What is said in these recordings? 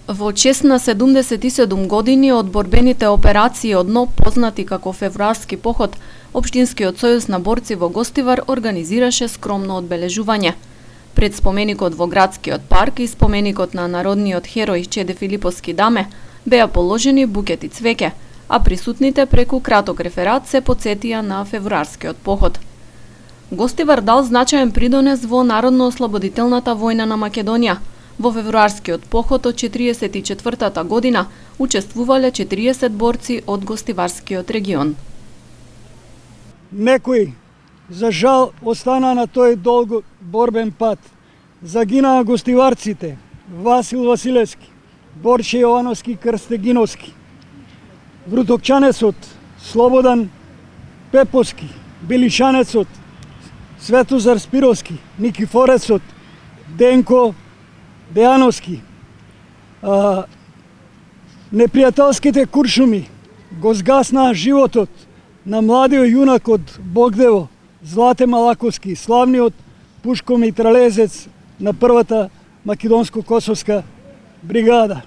Во чест на 77 години од борбените операции од НО, познати како Февруарски поход, Општинскиот сојуз на борци во Гостивар организираше скромно одбележување. Пред споменикот во градскиот парк и споменикот на народниот херој Чеде Филиповски Даме беа положени букети цвеќе, а присутните преку краток реферат се потсетија на Февруарскиот поход. Гостивар дал значаен придонес во Народно-ослободителната војна на Македонија. Во Февруарскиот поход од 44-та година учествувале 40 борци од Гостиварскиот регион. Некои, за жал, остана на тој долг борбен пат. Загинаа гостиварците Васил Василевски, Борче Јовановски Крстегиновски, Врутокчанецот Слободан Пеповски, Белишанецот Светозар Спировски, Никифорецот Денко Дејановски. Непријателските куршуми го згаснаа животот на младиот јунак од Богдево, Злате Малаковски, славниот пушкомитралезец на првата македонско-косовска бригада.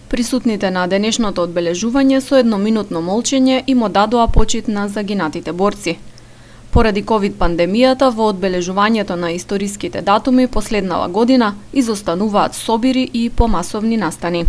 Присутните на денешното одбележување со едноминутно молчење им одадоа почит на загинатите борци. Поради ковид пандемијата во одбележувањето на историските датуми последнава година изостануваат собири и помасовни настани.